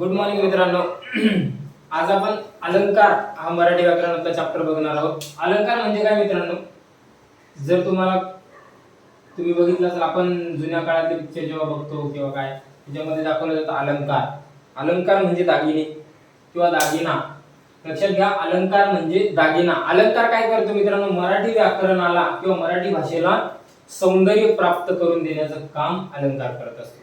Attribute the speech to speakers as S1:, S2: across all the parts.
S1: Good morning मित्रांनो. आज आपण अलंकार हा मराठी व्याकरणातला चॅप्टर बघणार आहोत. अलंकार म्हणजे काय मित्रांनो? जर तुम्ही बघितलं तर आपण जुन्या काळातले पिक्चर जेव्हा बघतो किंवा काय त्याच्यामध्ये दाखवलं जातं अलंकार. अलंकार म्हणजे दागिने किंवा दागिना. लक्षात घ्या, अलंकार म्हणजे दागिना. अलंकार काय करतो मित्रांनो? मराठी व्याकरणाला किंवा मराठी भाषेला सौंदर्य प्राप्त करून देण्याचं काम अलंकार करत असतो.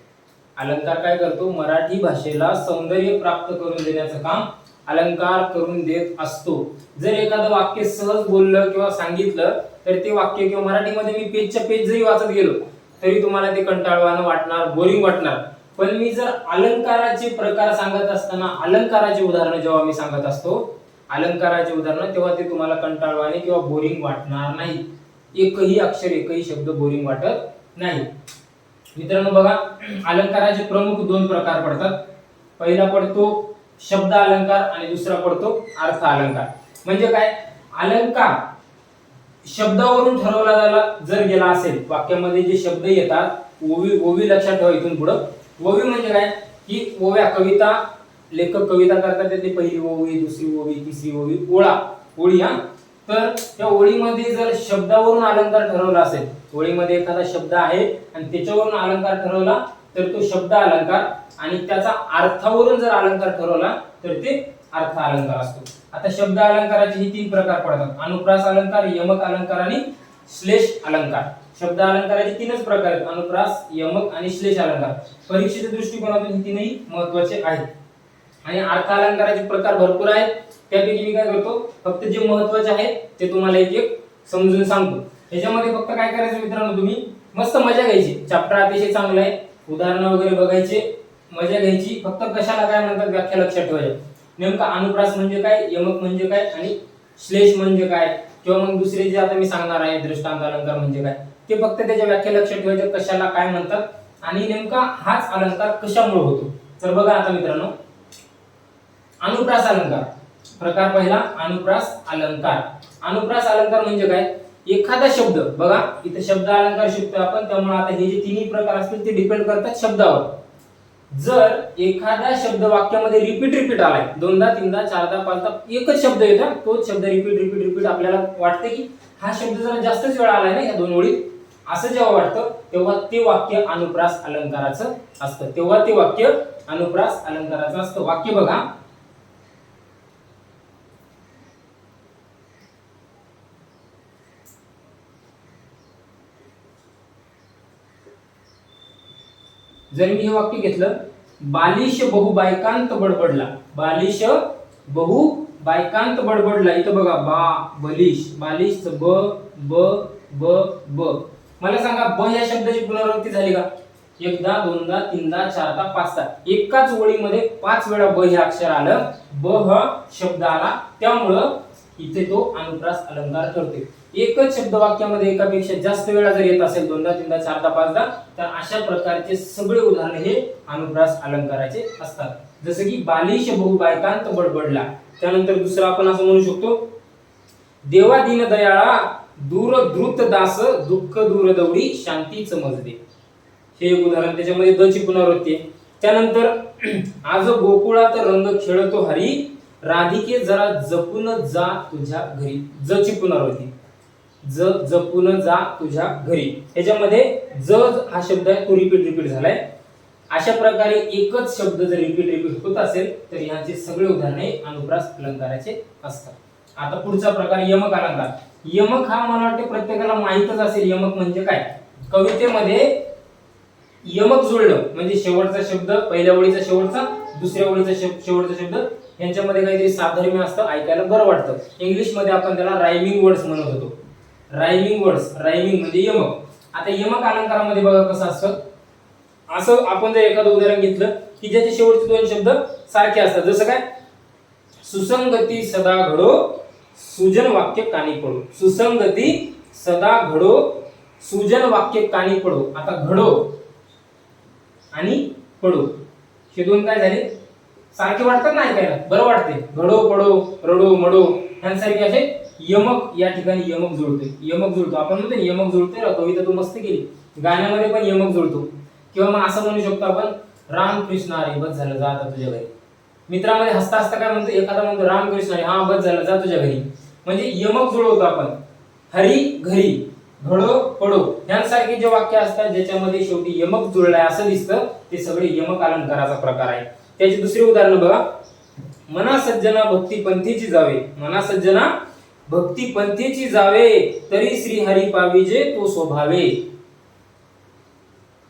S1: अलंकार काय करतो? मराठी भाषेला सौंदर्य प्राप्त करून देण्याचं काम अलंकार करून देत असतो. जर एखादं वाक्य सहज बोललं किंवा सांगितलं तर ते वाक्य किंवा मराठीमध्ये मी पेजच्या पेज जरी वाचत गेलो तरी तुम्हाला ते कंटाळवाणं वाटणार, बोरिंग वाटणार. पण मी जर अलंकाराचे प्रकार सांगत असताना अलंकाराचे उदाहरण जेव्हा मी सांगत असतो, अलंकाराचे उदाहरण, तेव्हा ते तुम्हाला कंटाळवाणे किंवा बोरिंग वाटणार नाही. एकही अक्षर, एकही शब्द बोरिंग वाटत नाही. मित्रांनो बघा, अलंकाराचे प्रमुख दोन प्रकार पडतात. पहिला पडतो शब्द अलंकार आणि दुसरा पडतो अर्थ अलंकार. म्हणजे काय? अलंकार शब्दावरून ठरवला जर गेला असेल, वाक्यामध्ये जे शब्द येतात, ओवी लक्षात ठेवा इथून पुढे. ओवी म्हणजे काय? की ओव्या, कविता, लेखक कविता करतात, त्यातली पहिली ओवी, दुसरी ओवी, तिसरी ओवी, ओळी. तर त्या ओळीमध्ये जर शब्दावरून अलंकार ठरवला असेल, ओळीमध्ये एखादा शब्द आहे आणि त्याच्यावरून अलंकार ठरवला तर तो शब्द अलंकार, आणि त्याचा अर्थावरून जर अलंकार ठरवला तर ते अर्थ अलंकार असतो. आता शब्द अलंकाराचे ही तीन प्रकार पडतात: अनुप्रास अलंकार, यमक अलंकार आणि श्लेष अलंकार. शब्द अलंकाराचे तीनच प्रकार आहेत: अनुप्रास, यमक आणि श्लेष अलंकार. परीक्षेच्या दृष्टिकोनातून ही तीनही महत्त्वाचे आहेत. आणि अर्थ अलंकाराचे प्रकार भरपूर आहेत. त्यापैकी मी काय करतो, फक्त जे महत्त्वाचे आहेत ते तुम्हाला एक एक समजून सांगतो. याच्यामध्ये फक्त काय करायचं मित्रांनो, तुम्ही मस्त मजा घ्यायची. चॅप्टर अतिशय चांगला आहे, उदाहरणं वगैरे बघायचे, मजा घ्यायची. फक्त कशाला काय म्हणतात व्याख्या लक्षात ठेवायची. नेमका अनुप्रास म्हणजे काय, यमक म्हणजे काय आणि श्लेष म्हणजे काय, किंवा मग दुसरे जे आता मी सांगणार आहे दृष्टांत अलंकार म्हणजे काय, ते फक्त त्याच्या व्याख्या लक्षात ठेवायच्या, कशाला काय म्हणतात आणि नेमका हाच अलंकार कशामुळे होतो. तर बघा आता मित्रांनो, अनुप्रास अलंकार प्रकार पहिला, अनुप्रास अलंकार. अनुप्रास अलंकार म्हणजे काय? एखादा शब्द, बघा इथे शब्द अलंकार शिकतो आपण, त्यामुळे आता हे जे तिन्ही प्रकार असतील ते डिपेंड करतात शब्दावर. जर एखादा शब्द वाक्यामध्ये रिपीट आलाय, दोनदा, तीनदा, चारदा, पाचदा एकच शब्द येतो, तोच शब्द रिपीट आपल्याला वाटते की हा शब्द जरा जास्तच वेळा आलाय ना या दोन ओळीत, असं जेव्हा वाटतं तेव्हा ते वाक्य अनुप्रास अलंकाराचं असतं. तेव्हा ते वाक्य अनुप्रास अलंकाराचं असतं. वाक्य बघा, जर मी हे वाक्य घेतलं, बालिश बहु बायकांत बडबडला. बालिश बहु बायकांत बडबडला. इथं बघा, बलिश, बालिश ब ब ब ब. मला सांगा, ब या शब्दाची पुनरावृत्ती झाली का? एकदा, दोनदा, तीनदा, चारदा, पाचदा. एकाच ओळीमध्ये 5 वेळा ब हे अक्षर आलं, ब हा शब्द आला, त्यामुळं इथे तो अनुप्रास अलंकार ठरतो. एकच शब्द वाक्यामध्ये एकापेक्षा जास्त वेळा जर येत असेल, दोनदा, तीनदा, चारदा, पाचदा, तर अशा प्रकारचे सगळे उदाहरण हे अनुप्रास अलंकाराचे असतात. जसं की बालिश बहु बायकांत बडबडला. त्यानंतर दुसरं आपण असं म्हणू शकतो, देवा दीन दयाळा दूर द्रुत दास दुःख दूर दौडी शांती समजते. हे एक उदाहरण, त्याच्यामध्ये द ची पुनरावृत्ती आहे. त्यानंतर आज गोकुळात रंग खेळतो हरी, राधिके जरा जपून जा तुझ्या घरी. ज ची पुनरावृत्ती, जपून जा तुझ्या घरी. याच्यामध्ये ज हा शब्द आहे तो रिपीट झालाय. अशा प्रकारे एकच शब्द जर रिपीट होत असेल तर यांचे सगळे उदाहरणे अनुप्रास अलंकाराचे असतात. आता पुढचा प्रकार यमक अलंकार. यमक हा मला वाटते प्रत्येकाला माहीतच असेल. यमक म्हणजे काय? कवितेमध्ये यमक जुळलं म्हणजे शेवटचा शब्द पहिल्या ओळीचा शेवटचा, दुसऱ्या ओळीचा शेवटचा शब्द यांच्यामध्ये काहीतरी साधर्म्य असतं, ऐकायला बरं वाटतं. इंग्लिश मध्ये आपण त्याला रायमिंग वर्ड्स म्हणत होतो. रायमिंग म्हणजे यमक. आता यमक अलंकारामध्ये बघा कसं असतं. असं आपण जर एखादं उदाहरण घेतलं की ज्याचे शेवटचे दोन शब्द सारखे असतात, जसं काय, सुसंगती सदा घडो सुजन वाक्य कानी पडो. सुसंगती सदा घडो सुजन वाक्य कानी पडो. आता घडो आणि पडो हे दोन काय झाले? सारखे वाटतात ना, ऐकायला बरं वाटते. घडो, पडो, रडो, मडो यांसारखे असे यमक या ठिकाणी यमक जुळतो. आपण म्हणतो यमक जुळते, कविता तू मस्त केली. गाण्यामध्ये पण यमक जुळतो. किंवा मग असं म्हणू शकतो आपण, राम कृष्ण हरी, बस झालं, जा आता तुझ्या घरी. मित्रामध्ये हसता हसता काय म्हणतो, एखादा म्हणतो रामकृष्ण हरी, हा बस झालं, जा तुझ्या घरी. म्हणजे यमक जुळवतो आपण. हरी घरी, घडो पडो यांसारखे जे वाक्य असतात ज्याच्यामध्ये शेवटी यमक जुळलाय असं दिसतं, ते सगळे यमक अलंकाराचा प्रकार आहे. त्याची दुसरी उदाहरण बघा. मना सज्जना भक्ती पंथीची जावे, मना सज्जना भक्ती पंथीची जावे, तरी श्री हरी पाविजे तो स्वभावे.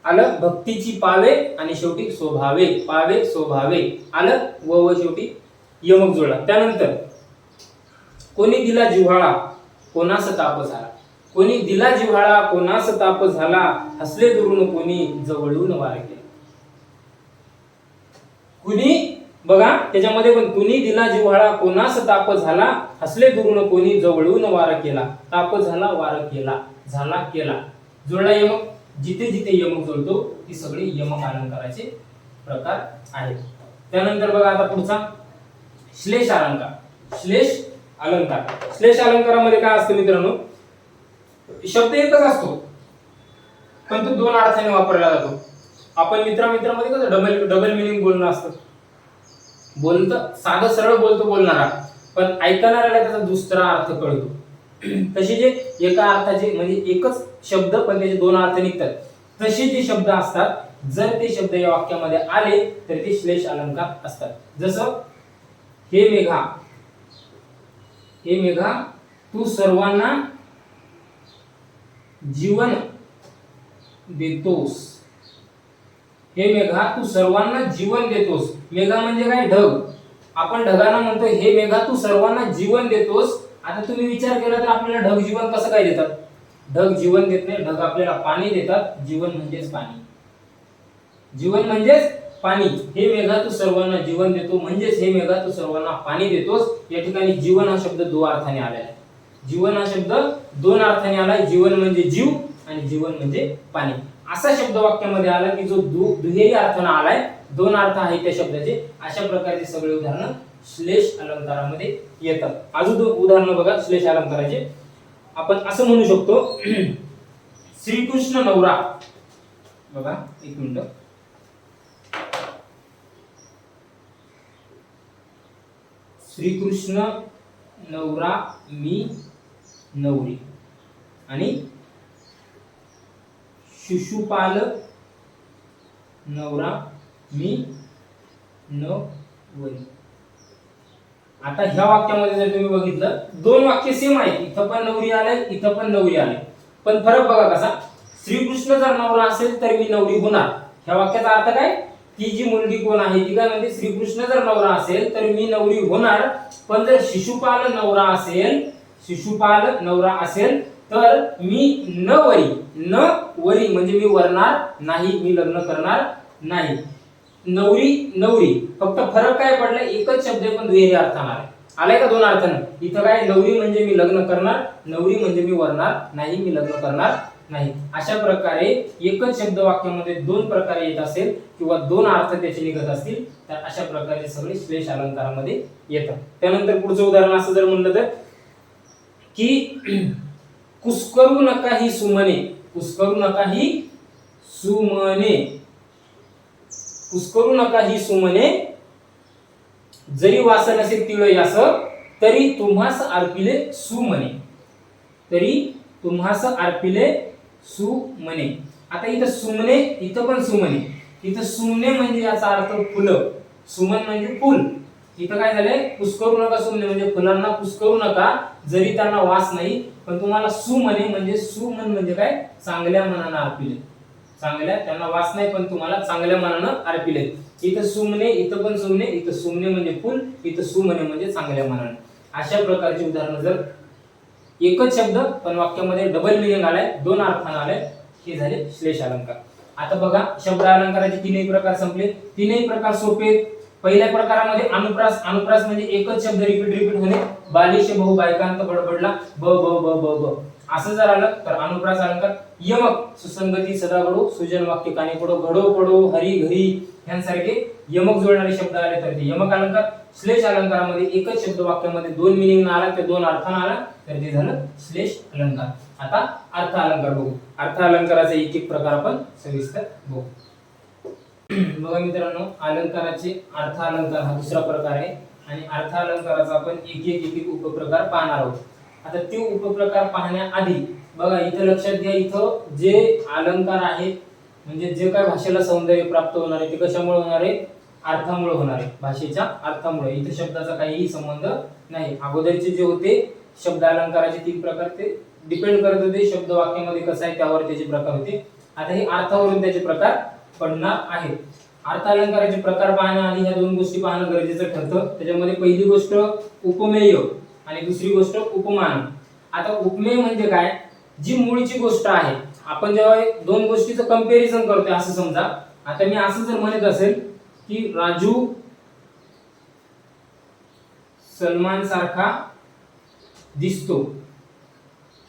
S1: आलं भक्तीची पावे आणि शेवटी स्वभावे, पावे स्वभावे आलं, व शेवटी यमक जुळला. त्यानंतर कोणी दिला जिव्हाळा कोणास ताप झाला, कोणी दिला जिव्हाळा कोणास ताप झाला, हसले दुरून कोणी जवळून वार केला. कुणी बघा त्याच्यामध्ये पण कुणी दिला जिव्हाळा कोणास ताप झाला, हसले दुरून कोणी जवळून वार केला. ताप झाला, वार केला, झाला केला, जुळला यमक. जिथे जिथे यमक जुळतो ती सगळे यमक अलंकाराचे प्रकार आहेत. त्यानंतर बघा आता पुढचा श्लेष अलंकार. श्लेष अलंकार, श्लेष अलंकारामध्ये काय असतं मित्रांनो, शब्द एकच असतो पण तो दोन अर्थाने वापरला जातो. आपण मित्रामध्ये कसं डबल मिनिंग बोलणं असतं, बोलतं साधं सरळ बोलणारा, पण ऐकणाऱ्याला त्याचा दुसरा अर्थ कळतो. तसे जे एका अर्थाचे म्हणजे एकच शब्द पण त्याचे दोन अर्थ निघतात, तसे जे शब्द असतात जर ते शब्द या वाक्यामध्ये आले तर ते श्लेष अलंकार असतात. जसं हे मेघा, हे मेघा तू सर्वांना जीवन देतोस, हे मेघा तू सर्वांना जीवन देतोस. मेघा म्हणजे काय, ढग. आपण ढगांना म्हणतो हे मेघा तू सर्वांना जीवन देतोस. आता तुम्ही विचार केला तर आपल्याला ढग जीवन कसं काय देतात, ढग जीवन देत नाही, ढग आपल्याला पाणी देतात. जीवन म्हणजेच पाणी, जीवन म्हणजेच पाणी. हे मेघा तू सर्वांना जीवन देतो म्हणजेच हे मेघा तू सर्वांना पाणी देतोस. या ठिकाणी जीवन हा शब्द दोन अर्थाने आलाय, जीवन हा शब्द दोन अर्थाने आलाय. जीवन म्हणजे जीव आणि जीवन म्हणजे पाणी असा शब्द वाक्यामध्ये आला की जो दुहेरी अर्थाने आलाय, दोन अर्थ आहेत त्या शब्दाचे. अशा प्रकारचे सगळे उदाहरण श्लेष अलंकारामध्ये येतात. अजून उदाहरण बघा श्लेष अलंकाराचे. आपण असं म्हणू शकतो श्रीकृष्ण नवरा. बघा एक मिनिट, श्रीकृष्ण नवरा मी नवरी, आणि शिशुपाल नवरा मी नवरी. आता ह्या वाक्यामध्ये जर तुम्ही बघितलं दोन वाक्य सेम आहेत, इथं पण नवरी आले, इथं पण नवरी आले, पण फरक बघा कसा. श्रीकृष्ण जर नवरा असेल तर मी नवरी होणार. ह्या वाक्याचा अर्थ काय, ती जी मुलगी कोण आहे ती काय म्हणते, श्रीकृष्ण जर नवरा असेल तर मी नवरी होणार. पण जर शिशुपाल नवरा असेल, शिशुपाल नवरा असेल तर मी नवरी, नवरी म्हणजे मी वरणार नाही, मी लग्न करणार नाही. नवरी नवरी, फक्त फरक काय पडला, एकच शब्द पण दुहेरी अर्थाने आलाय. आलाय का दोन अर्थानं. इथं काय, नवरी म्हणजे मी लग्न करणार, नवरी म्हणजे मी वरणार नाही, मी लग्न करणार नाही. अशा प्रकारे एकच शब्द वाक्यामध्ये दोन प्रकारे येत असेल किंवा दोन अर्थ त्याचे निघत असतील तर अशा प्रकारचे सगळे श्लेष अलंकारामध्ये येतात. त्यानंतर पुढचं उदाहरण असं जर म्हणलं तर की कुस्करू नका ही सुमने, कुस्करू नका ही सुमने, कुस्करू नका ही सुमने, जरी वास नसे तिळ यास, तरी तुम्हास अर्पिले सुमने, तरी तुम्हास अर्पिले सुमने. आता इथं सुमने, इथं पण सुमने. इथं सुमने म्हणजे याचा अर्थ फुलं, सुमन म्हणजे फुल. इथं काय झालंय, कुस्करू नका सुमने म्हणजे फुलांना कुस्करू नका जरी त्यांना वास नाही, पण तुम्हाला सुमने म्हणजे सुमन म्हणजे काय, चांगल्या मनानं अर्पिले, चांगल्या त्यांना वास नाही पण तुम्हाला चांगल्या मनानं अर्पिले. इथं सुमने, इथं पण सुमने, इथं सुमने म्हणजे फुल, इथं सुमने म्हणजे चांगल्या मनानं. अशा प्रकारची उदाहरणं जर एकच शब्द पण वाक्यामध्ये डबल मिनिंग आलाय, दोन अर्थाने आलाय, हे झाले श्लेष अलंकार. आता बघा शब्द अलंकाराचे तीनही प्रकार संपले. तीनही प्रकार सोपे. पहिल्या प्रकारामध्ये अनुप्रास, अनुप्रास म्हणजे एकच शब्द रिपीट होणे. बालिश बहु बायकांत बडबडला, ब ब ब ब ब असं जर आलं तर अनुप्रास अलंकार. यमक सुसंगती सदा घडो, सुजन वाक्य कानी पडो, घडो पडो, हरी घरी यांसारखे यमक जोडणारे शब्द आले तर ते यमक अलंकार. श्लेष अलंकारामध्ये एकच शब्द वाक्यामध्ये दोन मिनिंग आला ते दोन अर्थाने आला तर ते झालं श्लेष अलंकार. आता अर्थ अलंकार बघू. अर्थ अलंकाराचा एक एक प्रकार आपण सविस्तर बघू. बघा मित्रांनो, अलंकाराचे अर्थ अलंकार हा दुसरा प्रकार आहे आणि अर्थ अलंकाराचा आपण एक उपप्रकार पाहणार आहोत. आता ते उपप्रकार पाहण्याआधी बघा इथं लक्षात घ्या, इथं जे अलंकार आहेत म्हणजे जे काय भाषेला सौंदर्य प्राप्त होणार आहे ते कशामुळे होणार आहे? अर्थामुळे होणार आहे, भाषेच्या अर्थामुळे. इथे शब्दाचा काहीही संबंध नाही. अगोदरचे जे होते शब्द अलंकाराचे 3 प्रकार ते डिपेंड करत होते शब्द वाक्यामध्ये कसा आहे त्यावर त्याचे प्रकार होते. आता हे अर्थावरून त्याचे प्रकार पडणार आहेत. अर्थ अलंकाराचे प्रकार पाहण्याआधी ह्या 2 गोष्टी पाहणं गरजेचं ठरतं. त्याच्यामध्ये पहिली गोष्ट उपमेय आणि दुसरी गोष्ट उपमान. आता उपमेय म्हणजे काय? जी मूळची गोष्ट आहे, आपण जेव्हा 2 गोष्टीचं कंपॅरिझन करतोय असं समजा. आता मी असं जर म्हणत असेल की राजू सलमान सारखा दिसतो,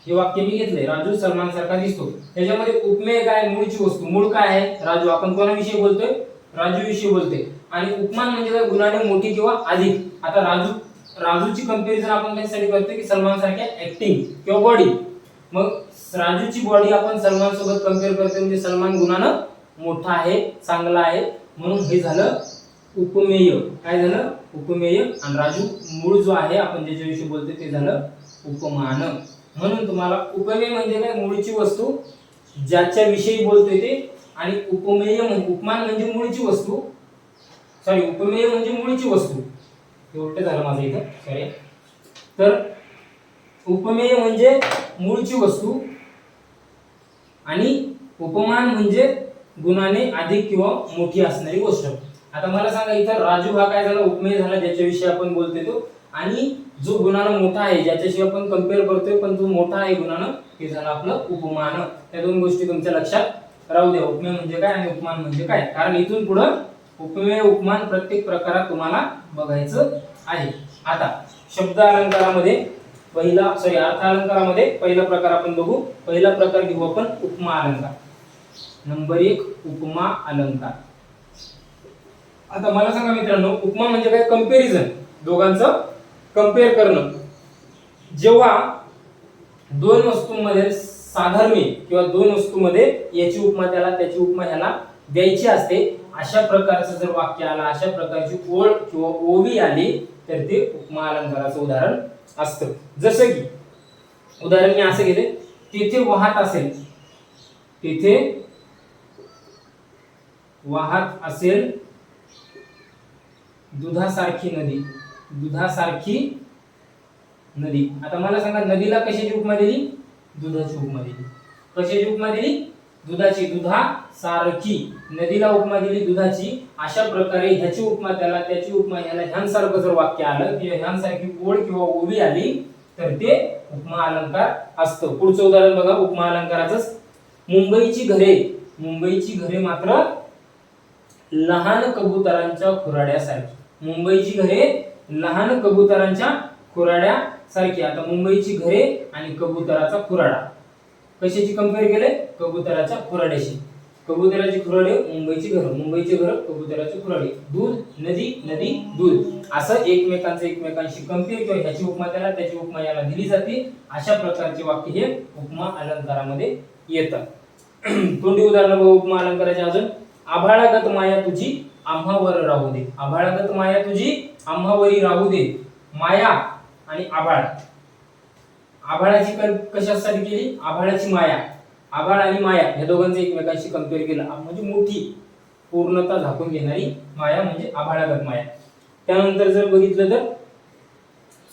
S1: हे वाक्य मी घेतलंय, राजू सलमान सारखा दिसतो. त्याच्यामध्ये उपमेय काय? मूळची वस्तू. मूळ काय आहे? राजू. आपण कोणाविषयी बोलतोय? राजू विषयी बोलतोय. आणि उपमान म्हणजे काय? गुणाने मोठी किंवा अधिक. आता राजूची कंपॅरिझन आपण कशासाठी करतोय की सलमान सारख्या ऍक्टिंग किंवा बॉडी. मग राजूची बॉडी आपण सलमान सोबत कंपेअर करतोय म्हणजे सलमान गुणानं मोठा आहे, चांगला आहे, म्हणून हे झालं उपमेय. काय झालं? उपमेय. आणि राजू मूळ जो आहे आपण ज्याच्याविषयी बोलतोय ते झालं उपमान. म्हणून तुम्हाला उपमेय म्हणजे काय? मूळची वस्तू ज्याच्या विषयी बोलतोय ते. आणि उपमेय म्हणजे उपमान म्हणजे मूळची वस्तू, सॉरी उपमेय म्हणजे मूळची वस्तू. एवढं झालं माझं इथं, सॉरी. तर उपमेय म्हणजे मूळची वस्तू आणि उपमान म्हणजे गुणाने अधिक किंवा मोठी असणारी गोष्ट. आता मला सांगा, इथं राजू हा काय झाला? उपमेय झाला, ज्याच्याविषयी आपण बोलतोय तो. आणि जो गुणानं मोठा आहे, ज्याच्याशी आपण कंपेअर करतोय पण जो मोठा आहे गुणानं, हे झालं आपलं उपमान. त्या 2 गोष्टी तुमच्या लक्षात राहू द्या. उपमेय म्हणजे काय आणि उपमान म्हणजे काय, कारण इथून पुढे उपमेय उपमान प्रत्येक प्रकारात तुम्हाला बघायचं आहे. आता शब्द अलंकारामध्ये अर्थ अलंकारामध्ये पहिला प्रकार आपण बघू. पहिला प्रकार घेऊ आपण उपमा अलंकार. नंबर 1 उपमा अलंकार. आता मला सांगा मित्रांनो, उपमा म्हणजे काय? कंपॅरिझन, दोघांचं कंपेअर करणं. जेव्हा 2 वस्तूंमध्ये साधर्म्य किंवा 2 वस्तूंमध्ये याची उपमा त्याला, त्याची उपमा ह्याला द्यायची असते, अशा प्रकारचं जर वाक्य आला, अशा प्रकारची ओळ किंवा ओवी आली तर ते उपमा अलंकाराचं उदाहरण असतं. जसं की उदाहरण मी असं घेते, तेथे वाहत असेल, तेथे वाहत असेल दुधासारखी नदी, दुधासारखी नदी. आता मला सांगा, नदीला कशाची उपमा दिली? दुधाची उपमा दिली. कशाची उपमा दिली? दुधाची. दुधासारखी नदीला उपमा दिली दुधाची. अशा प्रकारे ह्याची उपमा त्याला, त्याची उपमा ह्याला, ह्यांसारखं जर वाक्य आलं किंवा ह्यांसारखी ओळ किंवा ओवी आली तर ते उपमा अलंकार असतं. पुढचं उदाहरण बघा उपमा अलंकाराचं. मुंबईची घरे, मुंबईची घरे मात्र लहान कबुतरांच्या खुराड्यासारखी. मुंबईची घरे लहान कबुतरांच्या खुराड्यासारखी. आता मुंबईची घरे आणि कबुतराचा खुराडा कशाची कंपेअर केले? कबुतराच्या खुराड्याशी. कबुतराची खुराडे, मुंबईची घर, मुंबईची घर, कबुतराची खुराडे. दूध, नदी, नदी, दूध. असं एकमेकांशी कंपेअर किंवा ह्याची उपमा त्याला, त्याची उपमा याला दिली जाते. अशा प्रकारचे वाक्य हे उपमा अलंकारामध्ये येतात. तोंडी उदाहरण बघू उपमा अलंकाराचे अजून. आभाळागत माया तुझी आम्हावर राहू दे. आभाळागत माया तुझी आम्हावरी राहू दे. माया आणि आभाळ. आभाळाची कशासाठी केली? आभाळाची माया. आभाळ आणि माया या दोघांचे एकमेकांशी कंपेअर केलं म्हणजे मोठी पूर्णता झाकून घेणारी माया म्हणजे आभाळागत माया. त्यानंतर जर बघितलं तर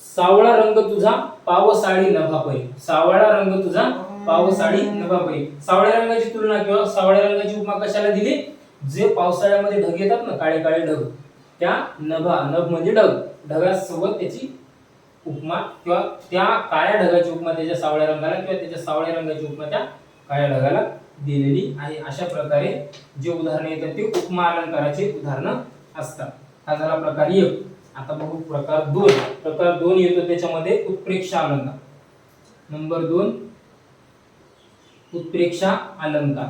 S1: सावळा रंग तुझा पावसाळी नभापरी. सावळा रंग तुझा पावसाळी नभापरी. सावळ्या रंगाची तुलना किंवा सावळ्या रंगाची उपमा कशाला दिली? जे पावसाळ्यामध्ये ढग येतात ना, काळे काळे ढग, त्या नभ म्हणजे ढग, ढगासोबत त्याची उपमा किंवा त्या काळ्या ढगाची उपमा त्याच्या सावळ्या रंगाला किंवा त्याच्या सावळ्या रंगाची उपमा त्या काळ्या ढगाला दिलेली आहे. अशा प्रकारे जे उदाहरणे येतात ते उपमा अलंकाराचे उदाहरण असतात. हा झाला प्रकार 1. आता बघू प्रकार 2. प्रकार 2 येतो त्याच्यामध्ये उत्प्रेक्षा अलंकार. नंबर 2 उत्प्रेक्षा अलंकार.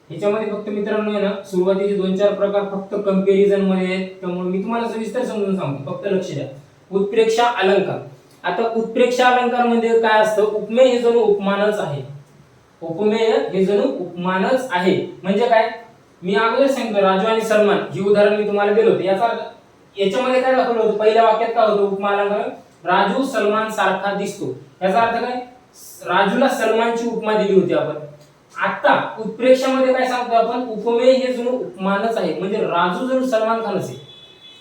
S1: ह्याच्यामध्ये फक्त मित्रांनो आहे ना, सुरुवातीचे 2-4 प्रकार फक्त कंपॅरिझन मध्ये आहेत, त्यामुळे मी तुम्हाला सविस्तर समजून सांगतो, फक्त लक्ष द्या. उत्प्रेक्षा अलंकार. आता उत्प्रेक्षा अलंकार म्हणजे काय असतं? उपमेय हे जणू उपमानच आहे. उपमेय हे जणू उपमानच आहे म्हणजे काय? मी अगोदर सांगितलं राजू आणि सलमान ही उदाहरण मी तुम्हाला दिलं होतं. याचा अर्थ याच्यामध्ये काय दाखवलं होतं, पहिल्या वाक्यात काय होतं, उपमा अलंकार राजू सलमान सारखा दिसतो. याचा अर्थ काय, राजूला सलमानची उपमा दिली होती आपण. आता उत्प्रेक्षामध्ये काय सांगतो आपण, उपमेय हे जणू उपमानच आहे, म्हणजे राजू जणू सलमान खानच आहे.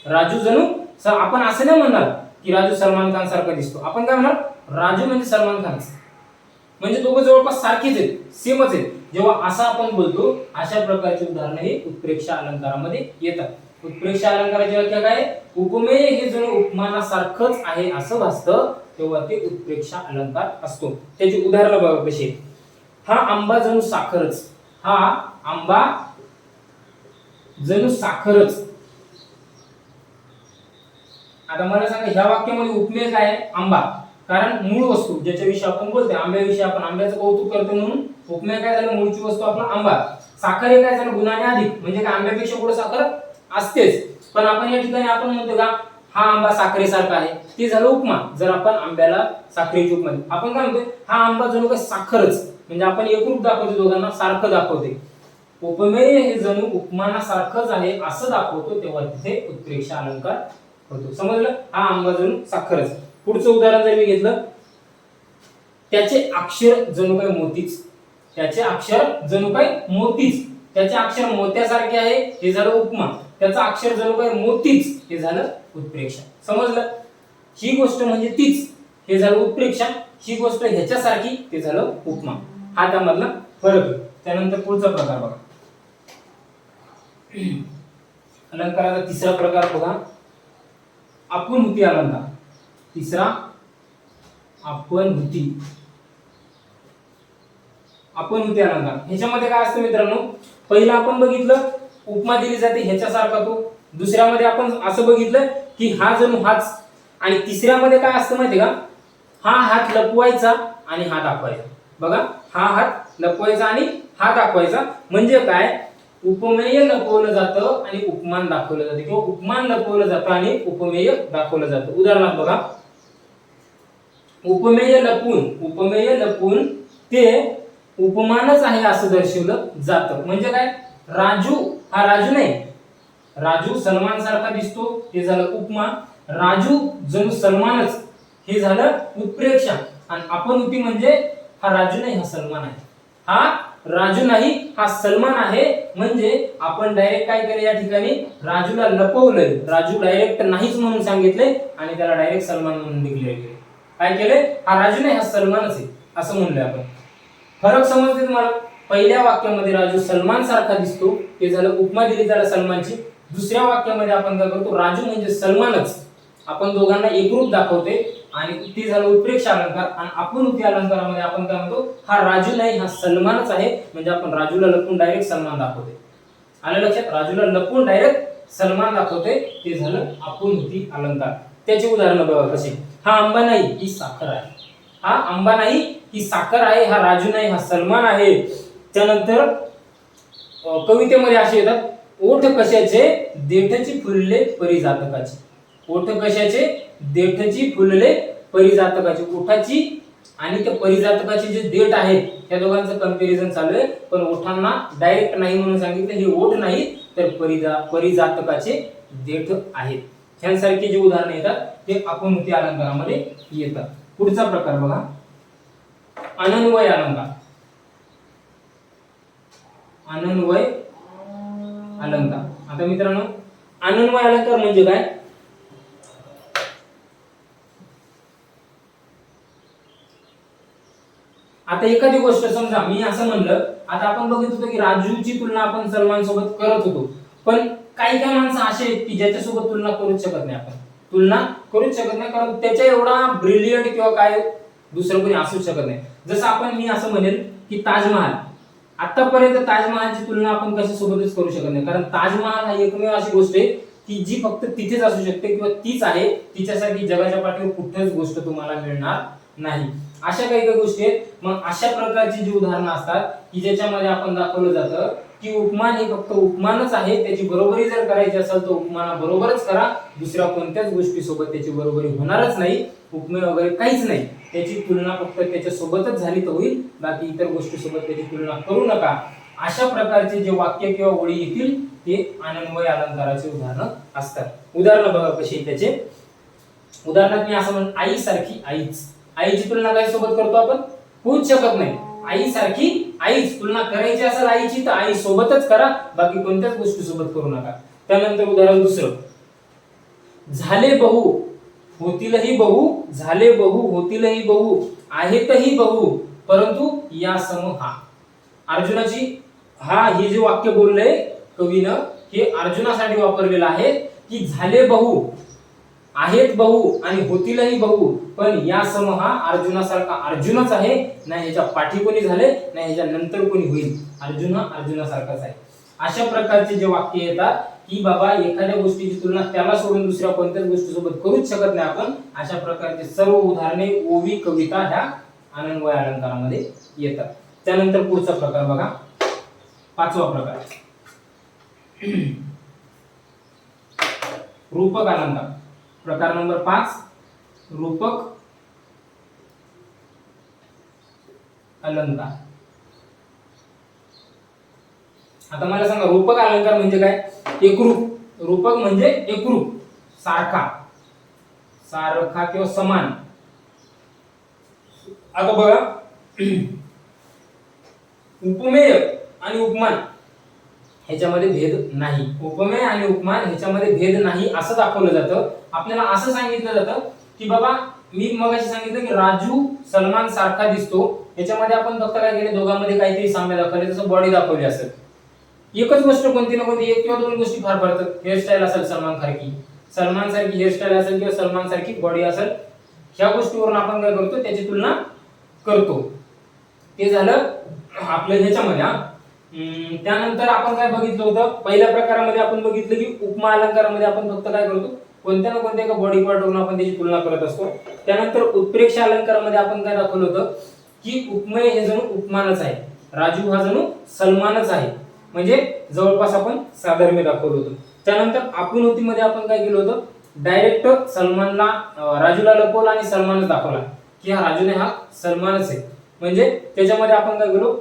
S1: राजू जणू आपण असं नाही म्हणणार की राजू सलमान खान सारखा दिसतो, आपण काय म्हणणार राजू म्हणजे सलमान खानच, म्हणजे दोघं जवळपास सारखेच आहेत, सेमच आहेत. जेव्हा असं आपण बोलतो अशा प्रकारचे उदाहरण हे उत्प्रेक्षा अलंकारामध्ये येतात. उत्प्रेक्षा अलंकाराची व्याख्या काय, उपमेय हे जणू उपमानासारखंच आहे असं भासतं तेव्हा ते उत्प्रेक्षा अलंकार असतो. त्याची उदाहरणं बघा कशी आहेत. हा आंबा जणू साखरच, हा आंबा जणू साखरच. आता मला सांगा ह्या वाक्यामध्ये उपमेय काय आहे, आंबा, कारण मूळ वस्तू ज्याच्याविषयी आपण बोलतोय आंब्याविषयी, आपण आंब्याचं कौतुक करतो म्हणून उपमेय काय झालं, मूळची वस्तू आपला आंबा. साखर हे काय झालं, गुणाने अधिक, म्हणजे काय आंब्यापेक्षा पुढे साखर असतेच, पण आपण या ठिकाणी आपण म्हणतो का हा आंबा साखरेसारखा आहे, ते झालं उपमा. जर आपण आंब्याला साखरेची उपमा दिली, आपण काय म्हणतोय हा आंबा जणू काय साखरच, म्हणजे आपण एकरूप दाखवतो, दोघांना सारखं दाखवते. उपमेय हे जणू उपमानासारखंच आहे असं दाखवतो तेव्हा तिथे उत्प्रेक्षा अलंकार होतो. समजलं, हा आंबा जणू साखरच. पुढचं उदाहरण जर मी घेतलं, त्याचे अक्षर जणू काय मोतीच, त्याचे अक्षर जणू काय मोतीच, त्याचे अक्षर मोत्यासारखे आहे हे झालं उपमा, त्याचा अक्षर जणू काय मोतीच हे झालं उत्प्रेक्षा. समजलं, ही गोष्ट म्हणजे तीच हे झालं उत्प्रेक्षा, ही गोष्ट ह्याच्यासारखी ते झालं उपमा. हा त्यामधला फरक आहे. त्यानंतर पुढचा प्रकार बघा, अलंकाराचा तिसरा प्रकार बघा, आपुनहुती अलंकार. तिसरा आपुनहुती अलंकार. ह्याच्यामध्ये काय असतं मित्रांनो, पहिला आपण बघितलं उपमा दिली जाते ह्याच्यासारखा तो, दुसऱ्यामध्ये आपण असं बघितलं की हा जणू हाच, आणि तिसऱ्यामध्ये काय असतं माहिती का, हा हात लपवायचा आणि हा दाखवायचा. बघा, हा हात लपवायचा आणि हा दाखवायचा, म्हणजे काय, उपमेय लपवलं जातं आणि उपमान दाखवलं जातं, किंवा उपमान लपवलं जातं आणि उपमेय दाखवलं जातं. उदाहरणार्थ बघा, उपमेय लपून ते उपमानच आहे असं दर्शवलं जातं. म्हणजे काय, राजू हा राजू नाही, राजू सलमान सारखा दिसतो हे झालं उपमा, राजू जणू सलमानच हे झालं उत्प्रेक्षा, आणि आपुनहुती म्हणजे हा राजू नाही हा सलमान आहे, हा राजू नाही हा सलमान आहे. म्हणजे आपण डायरेक्ट काय केलं, या ठिकाणी राजूला लपवलंय, राजू डायरेक्ट नाहीच म्हणून सांगितले आणि त्याला डायरेक्ट सलमान म्हणून डिक्लेअर केले. काय केले, हा राजू नाही हा सलमानच आहे असं म्हणलंय आपण. फरक समजते तुम्हाला, पहिल्या वाक्यामध्ये राजू सलमान सारखा दिसतो ते झालं उपमा दिली त्याला सलमानची. दुसऱ्या वाक्यामध्ये आपण काय करतो, राजू म्हणजे सलमानच, आपण दोघांना एकरूप दाखवते आणि ते झालं उत्प्रेक्षा अलंकार. आणि आपुनहुती अलंकारामध्ये आपण काय म्हणतो, हा राजू नाही हा सलमानच आहे, म्हणजे आपण राजूला लपून डायरेक्ट सलमान दाखवते. आलं लक्षात, राजूला लपून डायरेक्ट सलमान दाखवते, ते झालं आपुनहुती अलंकार. त्याची उदाहरणं बघा कशी, हा आंबा नाही ही साखर आहे, हा आंबा नाही ही साखर आहे, हा राजू नाही हा सलमान आहे. त्यानंतर कवितेमध्ये असे येतात, ओठ कशाचे देठची फुलले परिजातकाची, ओठ कशाचे देठची फुलले परिजातकाची, ओठाची आणि त्या परिजातकाची जे देठ आहेत त्या दोघांचं कंपॅरिझन चालू आहे, पण ओठांना डायरेक्ट नाही म्हणून सांगितलं, हे ओठ नाही तर परिजातकाचे देठ आहेत. ह्यांसारखी जी उदाहरणे येतात ते आपुनहुती अलंकारामध्ये येतात. पुढचा प्रकार बघा, अनन्वय अलंकार. अनन्वय अलंकार. आता मित्रांनो, अनन्वय अलंकार म्हणजे काय, आता एखादी गोष्ट समजा मी असं म्हणलं, आता आपण बघित होतो की राजूची तुलना आपण सलमान सोबत करत होतो, पण काही काही माणसं असे आहेत की ज्याच्यासोबत तुलना करूच शकत नाही, आपण तुलना करूच शकत नाही, कारण त्याच्या एवढा ब्रिलियंट किंवा काय दुसरं कोणी असूच शकत नाही. जसं आपण मी असं म्हणेल की ताजमहाल, आतापर्यंत ताजमहालची तुलना आपण कशासोबतच करू शकत नाही, कारण ताजमहाल हा एकमेव अशी गोष्ट आहे की जी फक्त तिथेच असू शकते किंवा तीच आहे, तिच्यासारखी जगाच्या पाठीवर कुठेच गोष्ट तुम्हाला मिळणार नाही. अशा काही काही गोष्टी आहेत. मग अशा प्रकारची जी उदाहरणं असतात की ज्याच्यामध्ये आपण दाखवलं जातं की उपमान हे फक्त उपमानच आहे, त्याची बरोबरी जर करायची असेल तर उपमाना बरोबरच करा, दुसऱ्या कोणत्याच गोष्टी सोबत त्याची बरोबरी होणारच नाही, उपमेय वगैरे काहीच नाही, त्याची तुलना फक्त त्याच्या सोबतच झाली तर होईल, बाकी इतर गोष्टी सोबत त्याची तुलना करू नका. अशा प्रकारचे जे वाक्य किंवा ओळी येतील ते अनन्वय अलंकाराचे उदाहरण असतात। उदाहरण बघा कशी त्याचे। उदाहरणार्थ मी असं म्हणून आई सारखी आईच, आईची तुलना काय सोबत करतो आपण? होऊच शकत नाही। आई सारखी आईच तुलना करायची असेल आईची तर आई सोबतच करा, बाकी कोणत्याच गोष्टी सोबत करू नका। त्यानंतर उदाहरण दुसरं, झाले बहु होतीलही बहु, झाले बहु होतीलही बहु, आहेतही बहु, परंतु या सम हा। अर्जुनाची हे जे वाक्य बोललंय कवीनं हे अर्जुनासाठी वापरलेलं आहे की झाले बहु, आहेत बहु आणि होतीलही बहु, पण या सम हा अर्जुनासारखा अर्जुनच आहे, नाही ह्याच्या पाठी कोणी झाले नाही ह्याच्या नंतर कोणी होईल, अर्जुन हा अर्जुनासारखाच आहे। अशा प्रकारचे जे वाक्य येतात की बाबा एखाद्या गोष्टीची तुलना त्याला सोडून दुसऱ्या कोणत्याच गोष्टीसोबत करूच शकत नाही आपण, अशा प्रकारचे सर्व उदाहरणे ओवी कविता ह्या अनन्वय अलंकारामध्ये येतात। त्यानंतर पुढचा प्रकार बघा, पाचवा प्रकार रूपक अलंकार। प्रकार नंबर 5 रूपक अलंकार। आता मला सांगा रूपक अलंकार म्हणजे काय? एकरूप। रूपक म्हणजे एकरूप, सारखा, सारखा किंवा समान। आता बघा उपमेय आणि उपमान ह्याच्यामध्ये भेद नाही, उपमेय आणि उपमान ह्याच्यामध्ये भेद नाही असं दाखवलं जातं। आपल्याला असं सांगितलं जातं की बाबा मी मगाशी सांगितलं की राजू सलमान सारखा दिसतो, ह्याच्यामध्ये आपण फक्त काय केले, दोघांमध्ये काहीतरी साम्य दाखवले, जसं बॉडी दाखवली असेल। एकच गोष्ट कोणती ना कोणती, एक किंवा दोन गोष्टी फार पडतात। हेअरस्टाईल असेल सलमान सारखी हेअरस्टाईल असेल किंवा सलमान सारखी बॉडी असेल, ह्या गोष्टीवरून आपण काय करतो, त्याची तुलना करतो। ते झालं आपल्या ह्याच्यामध्ये। त्यानंतर आपण काय बघितलं होतं, पहिल्या प्रकारामध्ये आपण बघितलं की उपमा अलंकारामध्ये आपण फक्त काय करतो, कोणत्या ना कोणत्या एका बॉडी पार्टवरून आपण त्याची तुलना करत असतो। त्यानंतर उत्प्रेक्ष अलंकारामध्ये आपण काय दाखवलं होतं की उपमेय हे जणू उपमानच आहे, राजू हा जणू सलमानच आहे, म्हणजे जवळपास आपण साधर्म्य दाखवलं होतं। त्यानंतर आपुनोतीमध्ये आपण काय केलं होतं, डायरेक्ट सलमानला राजूला लपवलं आणि सलमानच दाखवला की राजूने हा सलमानच आहे, म्हणजे त्याच्यामध्ये आपण काय केलो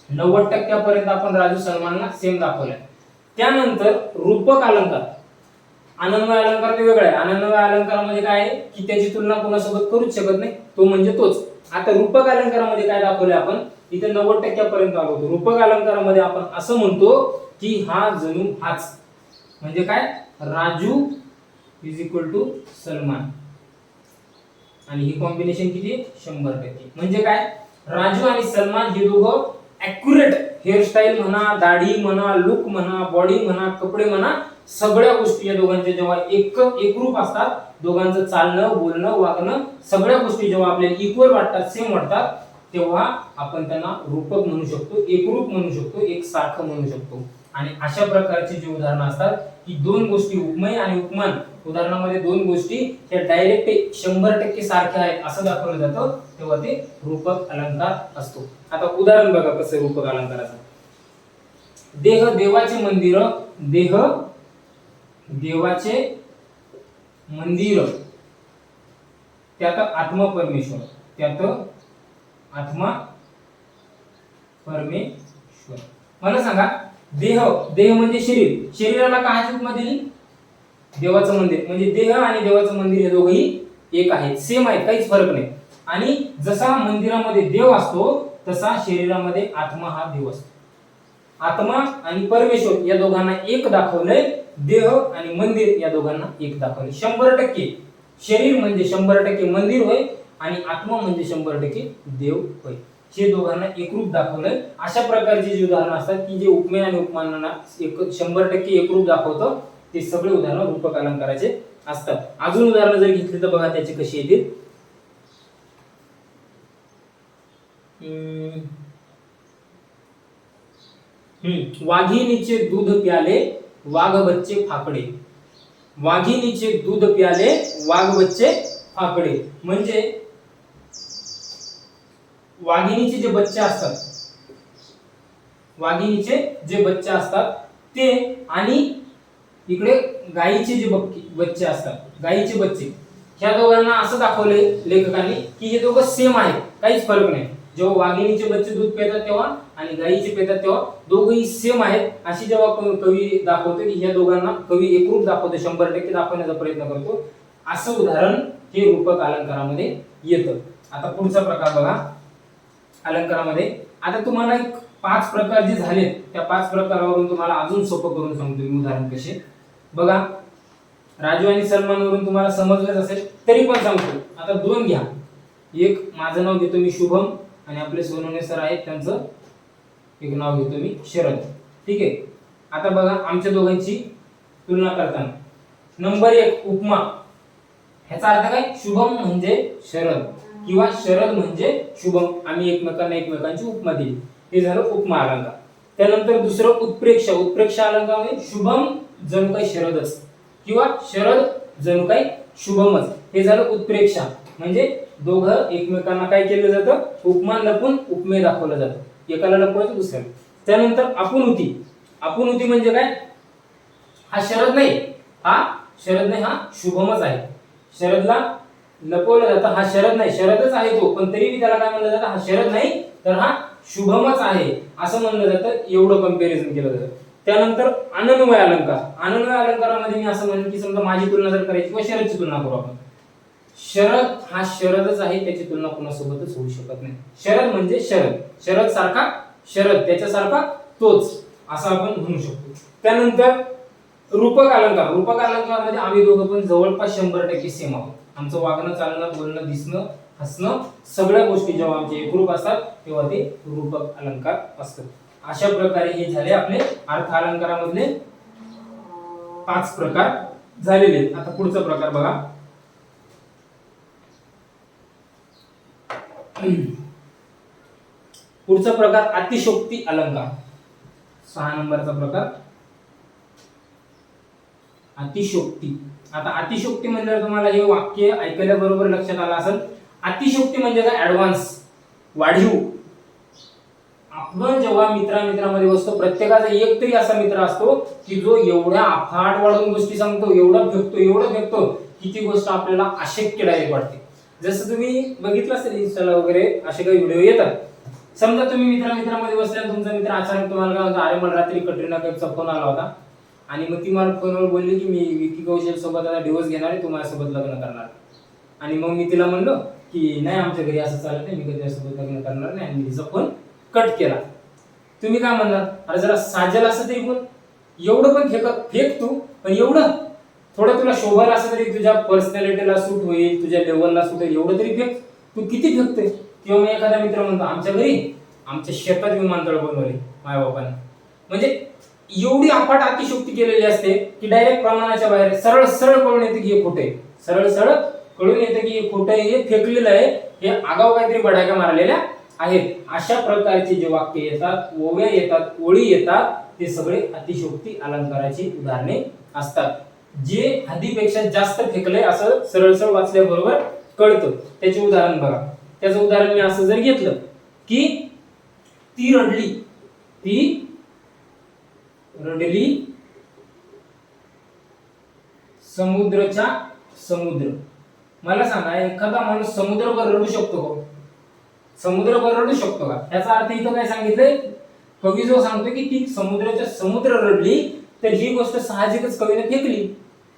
S1: 90% पर्यंत आपण राजू सलमानला सेम दाखवलाय। त्यानंतर रूपक अलंकार, अनन्वय अलंकार ते वेगळा आहे। अनन्वय अलंकारामध्ये काय आहे की त्याची तुलना कोणासोबत करूच शकत नाही, तो म्हणजे तोच। आता रूपक अलंकारामध्ये काय दाखवले आपण, इथे 90% पर्यंत आलो होतो। रूपक अलंकारामध्ये आपण असं म्हणतो की हा जणू हाच, म्हणजे काय, Raju is equal to Salman, आणि ही कॉम्बिनेशन किती आहे, 100%। म्हणजे काय, राजू आणि सलमान हे दोघं ॲक्युरेट हेअरस्टाईल म्हणा, दाढी म्हणा, लुक म्हणा, बॉडी म्हणा, कपडे म्हणा, सगळ्या गोष्टी या दोघांच्या जेव्हा एकरूप असतात, दोघांचं चालणं, बोलणं, वागणं, सगळ्या गोष्टी जेव्हा आपल्याला इक्वल वाटतात, सेम वाटतात, तेव्हा आपण त्यांना रूपक म्हणू शकतो, एकरूप म्हणू शकतो, एकसारखं म्हणू शकतो। आणि अशा प्रकारची जी उदाहरणं असतात की दोन गोष्टी उपमेय आणि उपमान, उदाहरणामध्ये दोन गोष्टी त्या डायरेक्ट 100% सारख्या आहेत असं दाखवलं जातं, तेव्हा ते रूपक अलंकार असतो। आता उदाहरण बघा कसं रूपक अलंकाराचं। देह देवाचे मंदिर, देह देवाचे मंदिर, त्यात आत्मा परमेश्वर, त्यात आत्मा परमेश्वर। मला सांगा देह, देह म्हणजे शरीर, शरीराला काय उपमा दिली, देवाचं मंदिर, म्हणजे देह आणि देवाचं मंदिर हे दोघेही एक आहेत, सेम आहेत, काहीच फरक नाही। आणि जसा मंदिरामध्ये देव असतो तसा शरीरामध्ये आत्मा हा देव असतो। आत्मा आणि परमेश्वर या दोघांना एक दाखवलंय, देह आणि मंदिर या दोघांना एक दाखवले। 100% शरीर म्हणजे 100% मंदिर होय, आणि आत्मा म्हणजे 100% देव होय, हे दोघांना एकरूप दाखवलंय। अशा प्रकारची जी उदाहरणं असतात की जे उपमेय आणि उपमानांना 100% एकरूप दाखवतं, ते सगळे उदाहरण रूपक अलंकाराचे असतात। अजून उदाहरणं जर घेतली तर बघा त्याची कशी येतील। वाघिणीचे दूध प्याले, वाघ बच्चे फाकडे, वाघिणीचे दूध प्याले, वाघ बच्चे फाकडे, म्हणजे वाघिणीचे जे बच्चे असतात, वाघिणीचे जे बच्चे असतात ते, आणि इकडे गायीचे जे बच्चे असतात, गायीचे बच्चे, ह्या दोघांना असं दाखवले लेखकांनी की हे दोघं सेम आहेत, काहीच फरक नाही। जेव्हा वाघिणीचे बच्चे दूध पितात तेव्हा आणि गायीचे पितात तेव्हा दोघंही सेम आहेत अशी जेव्हा कवी दाखवतो की ह्या दोघांना कवी एकरूप दाखवतो, 100% दाखवण्याचा प्रयत्न करतो, असं उदाहरण हे रूपक अलंकारामध्ये येतं. आता पुढचा प्रकार बघा अलंकारामध्ये. आता तुम्हाला एक 5 प्रकार जे झालेत त्या 5 प्रकारावरून तुम्हाला अजून सोपं करून सांगतो मी उदाहरण कसे. बघा राजू आणि सलमान वरून तुम्हाला समजलंच असेल तरी पण सांगतो. आता 2 घ्या. एक माझं नाव घेतो मी शुभम आणि आपले सोनवणे सर आहेत त्यांचं एक नाव घेतो मी शरद. ठीक आहे. आता बघा आमच्या दोघांची तुलना करताना नंबर 1 उपमा. ह्याचा अर्थ काय? शुभम म्हणजे शरद किंवा शरद म्हणजे शुभम. आम्ही एकमेकांची उपमा दिली. हे झालं उपमा अलंकार. त्यानंतर दुसरं उत्प्रेक्षा. उत्प्रेक्षा अलंकार म्हणजे शुभम जणू काही शरदच किंवा शरद जणू काही शुभमच. हे झालं उत्प्रेक्षा. म्हणजे दोघं एकमेकांना काय केलं जातं? उपमा लपून उपमे दाखवलं जातं. एकाला लपवायचं दुसऱ्याला. त्यानंतर आपुनउती. आपुनउती म्हणजे काय? हा शरद नाही, हा शुभमच आहे. शरदला लपवलं जातं, हा शरद नाही, शरदच आहे तो, पण तरी त्याला काय म्हणलं जातं? हा शरद नाही तर हा शुभमच आहे असं म्हणलं जातं. एवढं कंपॅरिझन केलं जातं. त्यानंतर अनन्वय अलंकार. अनन्वय अलंकारामध्ये मी असं म्हणेन की समजा माझी तुलना जर करायची किंवा शरदची तुलना करू आपण. शरद हा शरदच आहे, त्याची तुलना कोणासोबतच होऊ शकत नाही. शरद म्हणजे शरद, शरद सारखा शरद, त्याच्यासारखा तोच असं आपण म्हणू शकतो. त्यानंतर रूपक अलंकार. रूपक अलंकार मध्ये आम्ही दोघं पण जवळपास 100% सेम आहोत. आमचं वागणं, चालणं, बोलणं, दिसणं, हसणं सगळ्या गोष्टी जेव्हा आमचे एकरूप असतात तेव्हा ते रूपक अलंकार असतात. अशा प्रकारे हे झाले आपले अर्थ अलंकारामधले 5 प्रकार झालेले. आता पुढचा प्रकार बघा. पुढचा प्रकार अतिशोक्ती अलंकार. 6 नंबरचा प्रकार अतिशोक्ती. आता अतिशोक्ती म्हणजे तुम्हाला हे वाक्य ऐकायला बरोबर लक्षात आलं असेल. अतिशोक्ती म्हणजे काय? ऍडव्हान्स, वाढीव. आपण जेव्हा मित्रांमध्ये बसतो प्रत्येकाचा एक तरी असा मित्र असतो की जो एवढ्या अफाट वाढून गोष्टी सांगतो, एवढं फेकतो की ती गोष्ट आपल्याला अशक्य डायरेक्ट वाटते. जसं तुम्ही बघितलं असेल इंस्टाला वगैरे असे काही व्हिडिओ येतात. समजा तुम्ही मित्रांमध्ये बसले आणि तुमचा मित्र अचानक तुम्हाला काय म्हणतो, अरे मला रात्री कटरीना कैफचा फोन आला होता आणि मग ती मला फोनवर बोलली की मी विकी कौशल सोबत आता डिवोर्स घेणार आहे, तू माझ्यासोबत लग्न करणार. आणि मग मी तिला म्हणलो की नाही आमच्या घरी असं चालत नाही, मी कधी त्यासोबत लग्न करणार नाही, आणि मी तिचा फोन कट केला. तुम्ही काय म्हणणार? अरे जरा साजेल असं तरी बोल, एवढं पण फेक तू, पण एवढं थोडं तुला शोभल असं तरी, तुझ्या पर्सनॅलिटीला सूट होईल, तुझ्या लेवलला सूट होईल, एवढं तरी फेक. तू किती फेकतोय? किंवा मग एखादा मित्र म्हणतो आमच्या घरी आमच्या शेतात विमानतळ बनवले माझ्या बापाने. म्हणजे एवढी अफाट अतिशोक्ती केलेली असते की डायरेक्ट प्रमाणाच्या बाहेर सरळ कळून येते की हे खोटं आहे. सरळ कळून येते की हे खोटं आहे, हे फेकलेलं आहे, हे आगाव काहीतरी बढाक्या मारलेल्या आहेत. अशा प्रकारचे जे वाक्य येतात, ओव्या येतात, ओळी येतात, ते सगळे अतिशोक्ती अलंकाराची उदाहरणे असतात. जे हद्दीपेक्षा जास्त फेकलंय असं सरळ वाचल्याबरोबर कळतं. त्याचे उदाहरण बघा. त्याचं उदाहरण मी असं जर घेतलं की ती रडली समुद्र. मला सांगा एखादा माणूस समुद्रभर रडू शकतो का? समुद्रभर रडू शकतो का? याचा अर्थ इथं काय सांगितलंय? कवी जो सांगतो की ती समुद्र रडली, तर ही गोष्ट साहजिकच कवीने फेकली.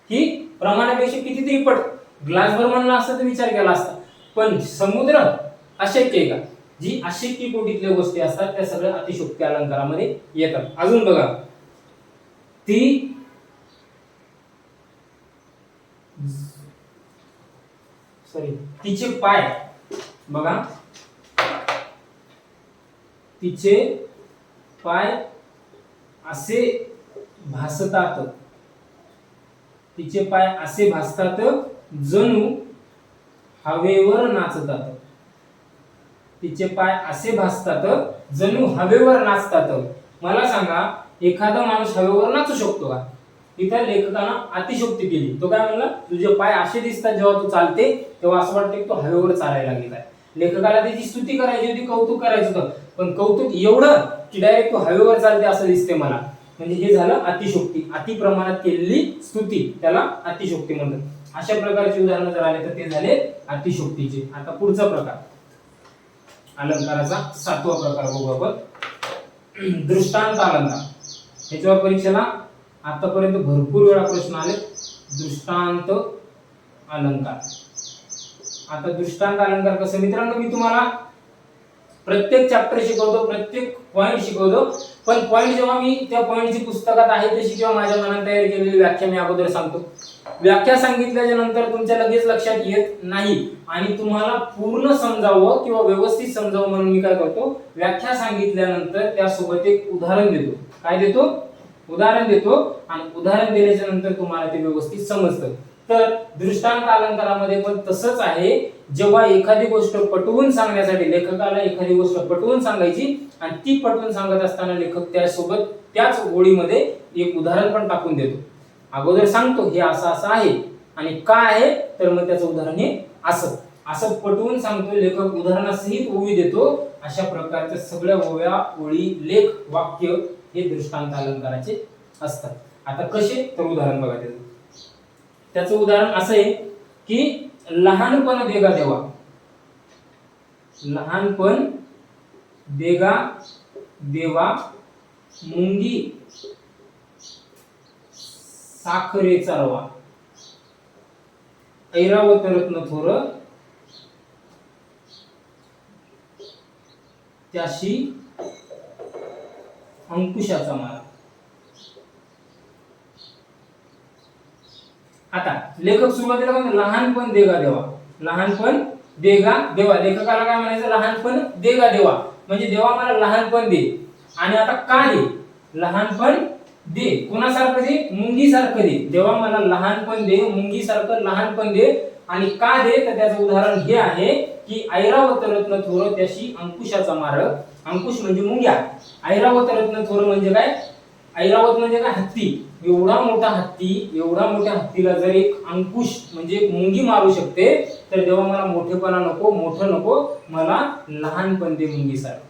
S1: ही प्रमाणापेक्षा कितीतरी पट ग्लासभर म्हणला असता तर विचार केला असता, पण समुद्र अशक्य आहे का? जी अशक्य कोटीतल्या गोष्टी असतात त्या सगळ्या अतिशोक्ती अलंकारामध्ये येतात. अजून बघा, तिचे पाय बघा, तिचे पाय असे भासतात, तिचे पाय असे भासतात जणू हवेवर नाचतात. तिचे पाय असे भासतात जणू हवेवर नाचतात. मला सांगा एखादा माणूस हवेवर नाचू शकतो का? इथं लेखकानं अतिशोक्ती केली. तो काय म्हणला? तुझे पाय असे दिसतात जेव्हा तू चालते तेव्हा असं वाटतं की तो हवेवर चालायला लागलेला आहे. लेखकाला त्याची स्तुती करायची होती, कौतुक करायचं होतं, पण कौतुक एवढं की डायरेक्ट तो हवेवर चालते असं दिसते मला. म्हणजे हे झालं अतिशोक्ती, अति प्रमाणात केलेली स्तुती, त्याला अतिशोक्ती म्हणतात. अशा प्रकारची उदाहरणं जर आले तर ते झाले अतिशोक्तीचे. आता पुढचा प्रकार अलंकाराचा 7वा प्रकार बघू आपण, दृष्टांत अलंकार. याच्यावर परीक्षेला आतापर्यंत भरपूर वेळा प्रश्न आले. दृष्टांत अलंकार. आता दृष्टांत अलंकार कसं मित्रांनो, मी तुम्हाला प्रत्येक चॅप्टर शिकवतो, प्रत्येक पॉइंट शिकवतो, पण पॉइंट जेव्हा मी त्या पॉइंटची पुस्तकात आहे तशी किंवा माझ्या मनात तयार केलेली व्याख्या मी अगोदर सांगतो. व्याख्या सांगितल्याच्या नंतर तुमच्या लगेच लक्षात येत नाही आणि तुम्हाला पूर्ण समजावं किंवा व्यवस्थित समजावं म्हणून मी काय करतो, व्याख्या सांगितल्यानंतर त्यासोबत एक उदाहरण देतो. काय देतो? उदाहरण देतो. आणि उदाहरण दिल्याच्या नंतर तुम्हाला ते व्यवस्थित समजतं. तर दृष्टांत अलंकारामध्ये पण तसंच आहे. जेव्हा एखादी गोष्ट पटवून सांगण्यासाठी लेखकाला एखादी गोष्ट पटवून सांगायची आणि ती पटवून सांगत असताना लेखक त्यासोबत त्याच ओळीमध्ये एक उदाहरण पण टाकून देतो. अगोदर सांगतो हे असं असं आहे आणि काय आहे, तर मग त्याचं उदाहरण हे असं असं पटवून सांगतो लेखक, उदाहरणासहित ओवी देतो. अशा प्रकारच्या सगळ्या ओव्या, ओळी, लेख, वाक्य हे दृष्टांत अलंकाराचे असतात. आता कसे, तर उदाहरण बघा त्याचं. त्याचं उदाहरण असं आहे की लहानपण देगा देवा. लहानपण देगा देवा मुंगी साखरेचा रवा, ऐरावत रत्न थोर त्याशी अंकुशाचा मारा. आता लेखक सुरुवातीला काय म्हणतो, लहानपण देगा देवा. लहानपण देगा देवा. लेखकाला काय म्हणायचं, लहानपण देगा देवा म्हणजे देवा मला लहानपण दे. आणि आता का दे, लहानपण दे, कोणासारखं दे, मुंगी सारखं दे. देवा मला लहानपण दे, मुंगी सारखं लहानपण दे. आणि का दे, तर त्याचं उदाहरण हे आहे की ऐरावत रत्न थोर त्याशी अंकुशाचा मार. अंकुश म्हणजे मुंग्या, ऐरावत रत्न थोर म्हणजे काय, ऐरावत म्हणजे काय, हत्ती. एवढा मोठा हत्ती, एवढा मोठ्या हत्तीला जर एक अंकुश म्हणजे एक मुंगी मारू शकते, तर देवा मला मोठेपणा नको, मोठं नको, मला लहानपण दे मुंगी सारखं.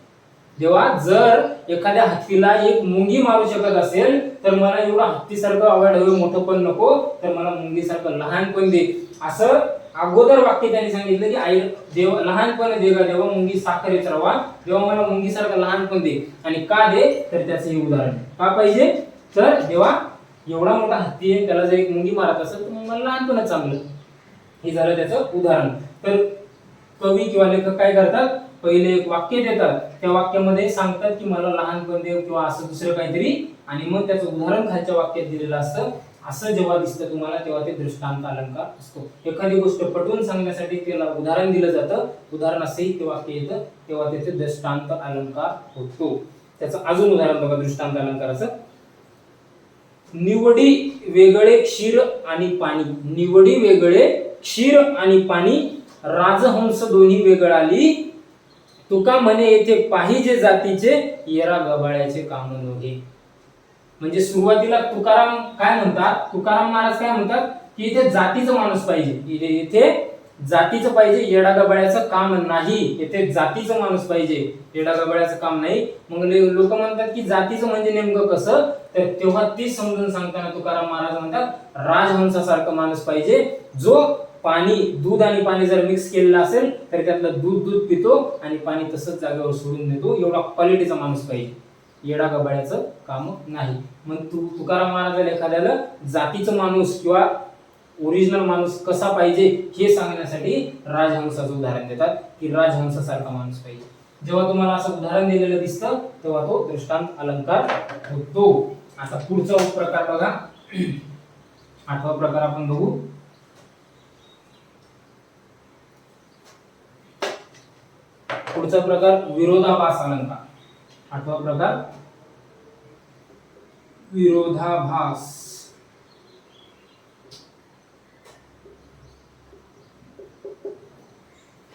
S1: देवा जर एखाद्या हत्तीला एक मुंगी मारू शकत असेल, तर मला एवढा हत्तीसारखं अवॉइड हवे, मोठं पण नको, तर मला मुंगीसारखं लहानपण दे. असं अगोदर वाक्य त्यांनी सांगितलं की आई देव लहानपण देगा देवा मुंगी साखरेचा रवा. देवा मला मुंगीसारखं लहानपण दे. आणि का दे, तर त्याचं हे उदाहरण का पाहिजे, तर देवा एवढा मोठा हत्ती आहे, त्याला जर एक मुंगी मारत असेल तर मला लहानपणच चांगलं. हे झालं त्याचं उदाहरण. तर कवी किंवा लेखक काय करतात, पहिले एक वाक्य देतात, त्या वाक्यामध्ये सांगतात की मला लहानपण दे किंवा असं दुसरं काहीतरी, आणि मग त्याचं उदाहरण खालच्या वाक्यात दिलेलं असतं. असं जेव्हा दिसतं तुम्हाला तेव्हा ते दृष्टांत अलंकार असतो. एखादी गोष्ट पटवून सांगण्यासाठी त्याला उदाहरण दिलं जातं, उदाहरणासहित ते वाक्य येतं, तेव्हा त्याचे दृष्टांत अलंकार होतो. त्याचं अजून उदाहरण बघा दृष्टांत अलंकाराचं. निवडी वेगळे क्षीर आणि पाणी. निवडी वेगळे क्षीर आणि पाणी, राजहंस दोन्ही वेगळाली. तुका म्हणे येथे पाहिजे जातीचे, येरा गबाळ्याचे काम नव्हे. म्हणजे सुरुवातीला तुकाराम काय म्हणतात, तुकाराम महाराज काय म्हणतात की इथे जातीचं माणूस पाहिजे, इथे जातीचं पाहिजे, येडा गबाळ्याचं काम नाही. इथे जातीचं माणूस पाहिजे, येडा गबाळ्याचं काम नाही. मग लोक म्हणतात की जातीचं म्हणजे नेमकं कसं, तर तेव्हा ते समजून सांगताना तुकाराम महाराज म्हणतात राजहंसासारखं माणूस पाहिजे, जो पाणी, दूध आणि पाणी जर मिक्स केलेलं असेल तर त्यातलं दूध पितो आणि पाणी तसंच जागेवर सोडून देतो, एवढा क्वालिटीचा माणूस पाहिजे, येडा गबाळ्याचं काम नाही. मग तुकाराम महाराजाला एखाद्याला जातीचं माणूस किंवा ओरिजिनल माणूस कसा पाहिजे हे सांगण्यासाठी राजहंसाचं उदाहरण देतात की राजहंसासारखा माणूस पाहिजे. जेव्हा तुम्हाला असं उदाहरण दिलेलं दिसतं तेव्हा तो दृष्टांत अलंकार होतो. आता पुढचा प्रकार बघा, 8वा प्रकार आपण बघू. पुढचा प्रकार विरोधाभास अलंकार. 8वा प्रकार विरोधाभास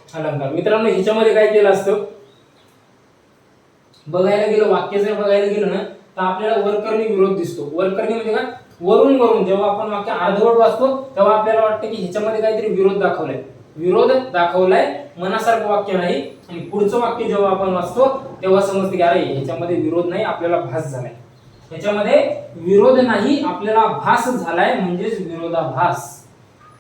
S1: अलंकार. मित्रांनो ह्याच्यामध्ये काय केलं असतं, बघायला गेलं, वाक्य जर बघायला गेलं ना तर आपल्याला वरकरणी विरोध दिसतो. वरकरणी म्हणजे काय, वरून वरून जेव्हा आपण वाक्य अर्धवट वाचतो तेव्हा आपल्याला वाटतं की ह्याच्यामध्ये काहीतरी विरोध दाखवलाय, विरोध दाखवलाय, मनासारखं वाक्य नाही. आणि पुढचं वाक्य जेव्हा आपण वाचतो तेव्हा समजते की अरे ह्याच्यामध्ये विरोध नाही, आपल्याला भास झालाय. ह्याच्यामध्ये विरोध नाही, आपल्याला भास झालाय, म्हणजेच विरोधाभास.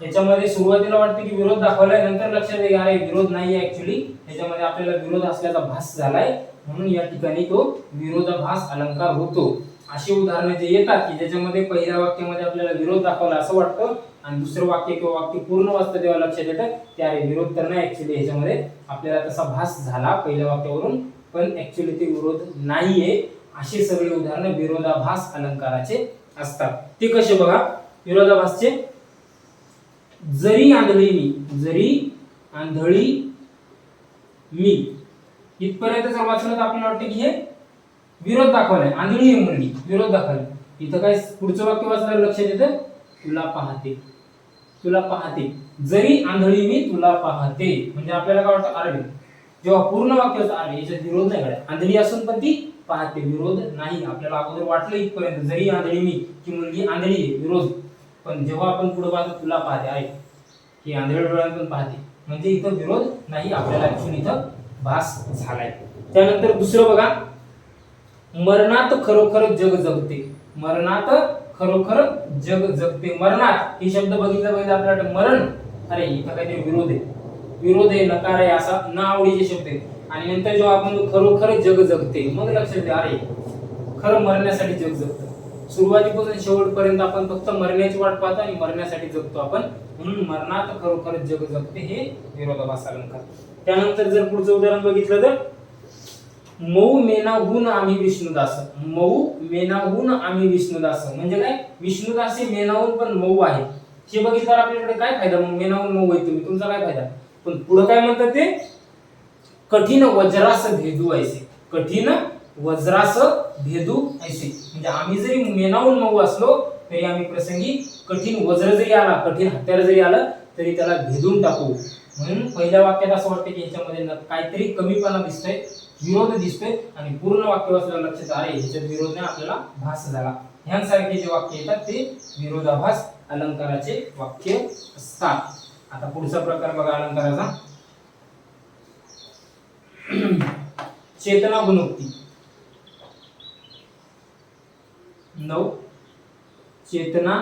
S1: याच्यामध्ये सुरुवातीला वाटतं की विरोध दाखवलाय, नंतर लक्षात येईल अरे विरोध नाहीये, ऍक्च्युली याच्यामध्ये आपल्याला विरोध असल्याचा भास झालाय, म्हणून या ठिकाणी तो विरोधाभास अलंकार होतो. अशी उदाहरणे जे येतात की ज्याच्यामध्ये पहिल्या वाक्यामध्ये आपल्याला विरोध दाखवला असं वाटतं आणि दुसरं वाक्य किंवा वाक्य पूर्ण वाचतं तेव्हा लक्षात येतं की अरे विरोध तर नाही, ऍक्च्युली ह्याच्यामध्ये आपल्याला तसा भास झाला पहिल्या वाक्यावरून, पण ऍक्च्युली ते विरोध नाहीये. अशी सगळी उदाहरणं विरोधाभास अलंकाराचे असतात. ते कसे बघा विरोधाभासचे, जरी आंधळी मी, जरी आंधळी मी, इथपर्यंत जर वाचलं तर आपल्याला वाटतं की हे विरोध दाखवलाय, आंधळी आहे मुलगी, विरोध दाखवलाय. इथं काय पुढचं वाक्य वाचल्यावर लक्षात येतं, तुला पाहते, तुला पाहते, जरी आंधळी मी तुला पाहते. म्हणजे आपल्याला काय वाटतं अरे जेव्हा पूर्ण वाक्य होतं अरे याच्यात विरोध नाही घडला, आंधळी असून पण ती पाहते, विरोध नाही. आपल्याला अगोदर वाटलं इथपर्यंत जरी आंधळी मी की मुलगी आंधळी आहे, विरोध. पण जेव्हा आपण पुढे पाहतो तुला पाहते आहे की आंधळ्या डोळ्याने पण पाहते, म्हणजे इथं विरोध नाही, आपल्याला ऍक्च्युअली इथं भास झालाय. त्यानंतर दुसरं बघा, मरणात खरोखर जग जगते, मरणात खरोखर जग जगते. मरणात हे शब्द बघितलं पाहिजे आपल्याला, मरण अरे इथं काहीतरी विरोध आहे, विरोध आहे, नकार आहे, असा न आवडीचे शब्द आहे. आणि नंतर जेव्हा आपण खरोखर जग जगते मग लक्षात येते अरे खरं मरण्यासाठी जग जगतं. सुरुवातीपासून शेवटपर्यंत आपण फक्त मरण्याची वाट पाहतो आणि मरण्यासाठी जगतो आपण, म्हणून मरणात खरोखर जग जगते हे विरोधाभास अलंकार. त्यानंतर जर पुढचं उदाहरण बघितलं तर, मऊ मेनाहून आम्ही विष्णुदास, मऊ मेनाहून आम्ही विष्णुदास. म्हणजे काय, विष्णुदास हे मेनाहून पण मऊ आहे. हे बघितल्यावर आपल्याकडे काय फायदा, मग मेनाहून मऊ आहे तुम्ही, तुमचा काय फायदा. पण पुढे काय म्हणतात ते, कठीण वज्रास भेदू ऐसे, कठीण वज्रास भेदू ऐसे. म्हणजे आम्ही जरी मेनाहून मऊ असलो तरी आम्ही प्रसंगी कठीण वज्र जरी आला, कठीण हत्यार जरी आलं तरी त्याला भेदून टाकू. म्हणून पहिल्या वाक्यात असं वाटतं की ह्याच्यामध्ये काहीतरी कमीपणा दिसतोय, विरोध दिसतोय, आणि पूर्ण वाक्य वाचल्यावर लक्षात अरे ह्याच्यात विरोध नाही, आपल्याला भास झाला. ह्यांसारखे जे वाक्य येतात ते विरोधाभास अलंकाराचे वाक्य असतात. आता पुढचा प्रकार बघा अलंकाराचा, चेतना गुणोक्ती. 9 चेतना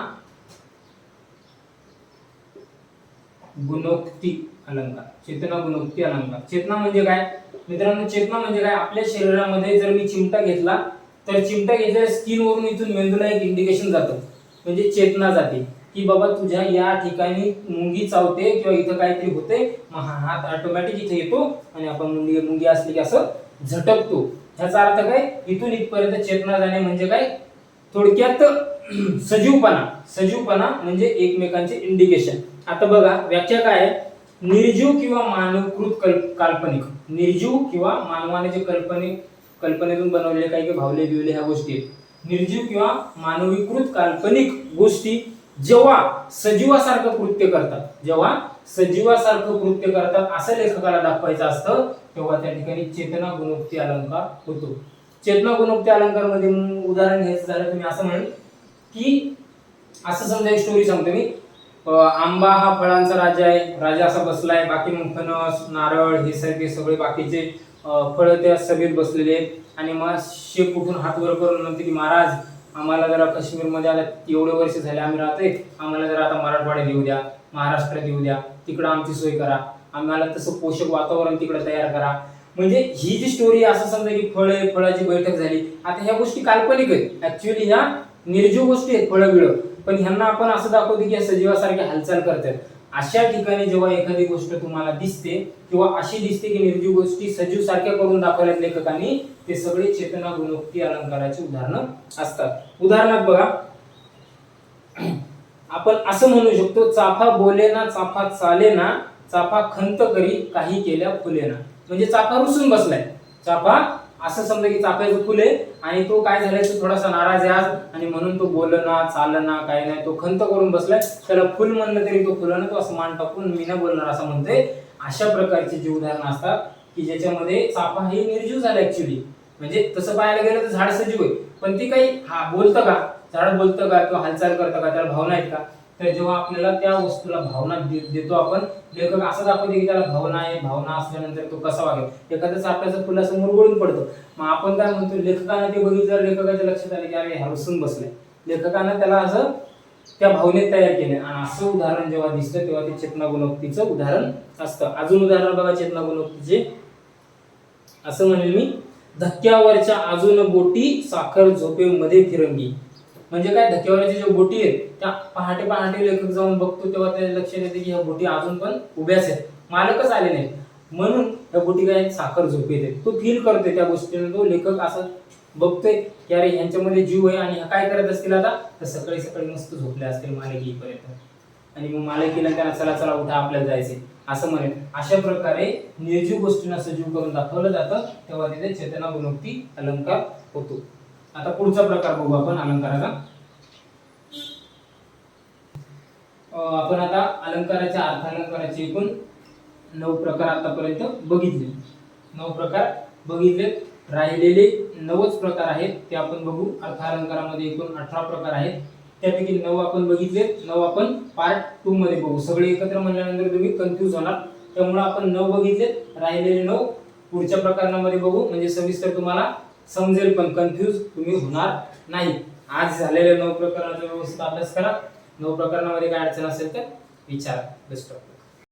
S1: गुणोक्ती अलंकार. चेतना गुणोक्ती अलंकार, चेतना म्हणजे काय मित्रांनो, चेतना म्हणजे काय, आपल्या शरीरामध्ये जर मी चिमटा घेतला तर चिमटा घेतल्या स्किन वरून इथून मेंदूला एक इंडिकेशन जातं, म्हणजे चेतना जाते की बाबा तुझ्या या ठिकाणी मुंगी चावते किंवा इथं काहीतरी होते, मग हा हात ऑटोमॅटिक इथे येतो आणि आपण मुंगी असली की असं झटकतो. ह्याचा अर्थ काय, इथून इथपर्यंत चेतना जाणे म्हणजे काय, थोडक्यात सजीवपणा, सजीवपणा म्हणजे एकमेकांचे इंडिकेशन. आता बघा व्याख्या काय आहे, निर्जीव किंवा मानवकृत काल्पनिक, निर्जीव किंवा मानवाने जे कल्पनेतून बनवलेले काही भावले बिवले ह्या गोष्टी आहेत, निर्जीव किंवा मानवीकृत काल्पनिक गोष्टी जेव्हा सजीवासारखं कृत्य करतात, जेव्हा सजीवासारखं कृत्य करतात असं लेखकाला दाखवायचं असतं, तेव्हा त्या ठिकाणी चेतना गुणोक्ती अलंकार होतो. चेतना गुणोक्ती अलंकार मध्ये उदाहरण घ्यायचं झालं तुम्ही असं म्हणेल की, असं समजा एक स्टोरी सांगतो मी, आंबा हा फळांचा राजा आहे, राजा असा बसलाय, बाकी मग फणस नारळ हे सगळे बाकीचे फळ त्या सभेत बसलेले आहेत. आणि मग शेख उठून हात वर करून म्हणते की महाराज आम्हाला जरा काश्मीरमध्ये आता एवढे वर्ष झाले आम्ही राहतोय, आम्हाला जरा आता मराठवाड्यात येऊ द्या, महाराष्ट्रात येऊ द्या, तिकडं आमची सोय करा, आम्हाला तसं पोषक वातावरण तिकडे तयार करा. म्हणजे ही जी स्टोरी असं समजा की फळाची बैठक झाली. आता ह्या गोष्टी काल्पनिक आहेत, ऍक्च्युअली ह्या निर्जीव गोष्टी आहेत फळं बिळं, पण ह्यांना आपण असं दाखवतो की सजीवासारखे हालचाल करतात. अशा ठिकाणी जेव्हा एखादी गोष्ट तुम्हाला दिसते किंवा अशी दिसते की निर्जीव गोष्टी सजीव सारख्या करून दाखवल्यात लेखकांनी, ते सगळे चेतना गुणोक्ती अलंकाराची उदाहरणं असतात. उदाहरणार्थ बघा, आपण असं म्हणू शकतो, चाफा बोलेना चाफा चालेना, चाफा खंत करी काही केल्या फुलेना. म्हणजे चाफा रुसून बसलाय, चाफा असं समजा की चाफ्याचं फुल आहे आणि तो काय झालाय, तो थोडासा नाराज आहे आज, आणि म्हणून तो बोलना चालना काय नाही, तो खंत करून बसलाय. त्याला फुल म्हणलं तरी तो फुलानं तो असं मान टाकून मी नाही बोलणार असं म्हणतोय. अशा प्रकारची जी उदाहरणं असतात की ज्याच्यामध्ये चाफा हे निर्जीव झालं ऍक्च्युअली. म्हणजे तसं पाहायला गेलं तर झाड सजीव आहे, पण ती काही बोलतं का, झाड बोलतं का किंवा हालचाल करतं का, त्याला भावना आहेत का. तर जेव्हा आपल्याला त्या वस्तूला भावना देतो आपण, लेखक असं दाखवते की त्याला भावना आहे, भावना असल्यानंतर तो कसा वागेल. एखाद्या चाफ्याचं फुल असं मुरगळून पडतं, मग आपण काय म्हणतो, लेखकाने ते बघितलं, लेखकाच्या लक्षात आलं की अरे हरसून बसलाय. लेखकानं त्याला असं त्या भावनेत तयार केले आणि असं उदाहरण जेव्हा दिसतं तेव्हा ते चेतना गुणोक्तीचं उदाहरण असतं. अजून उदाहरण बघा चेतना गुणोक्तीचे. असं म्हणेल मी, धक्क्यावरच्या अजून बोटी साखर झोपेमध्ये फिरंगी. म्हणजे काय, धक्क्यावरच्या ज्या बोटी आहेत त्या पहाटे पहाटे लेखक जाऊन बघतो तेव्हा त्याला लक्षात येते की ह्या बोटी अजून पण उभ्याच आहेत, मालकच आले नाहीत, म्हणून त्या बोटी काय साखर झोपेत आहेत. तो फील करतोय त्या गोष्टीने, तो लेखक असं बघतोय की अरे ह्यांच्यामध्ये जीव आहे आणि ह्या काय करत असतील आता, तर सकाळी सकाळी मस्त झोपले असतील मालक येईपर्यंत, आणि मग मालकीला त्यांना चला चला उठा आपल्याला जायचे असं म्हणेल. अशा प्रकारे निर्जीव गोष्टींना सजीव करून दाखवलं जातं, तेव्हा तिथे चेतना गुणोक्ती अलंकार होतो. आता पुढचा प्रकार बघू आपण अलंकाराचा. आपण आता अलंकाराच्या अर्थालंकाराचे एकूण 9 प्रकार आतापर्यंत बघितले. 9 प्रकार बघितले. राहिलेले 9च प्रकार आहेत ते आपण बघू. अर्थालंकारामध्ये एकूण 18 प्रकार आहेत, त्यापैकी 9 आपण बघितले. 9 आपण पार्ट 2 मध्ये बघू. सगळे एकत्र म्हणल्यानंतर तुम्ही कन्फ्यूज होणार, त्यामुळे आपण 9 बघितले, राहिलेले 9 पुढच्या प्रकरणामध्ये बघू, म्हणजे सविस्तर तुम्हाला समजेल, पण कन्फ्यूज तुम्ही होणार नाही. आज झालेल्या 9 प्रकरणाचा व्यवस्थित अभ्यास करा. 9 प्रकरणामध्ये काय अडचण असेल तर विचारा. Best of luck.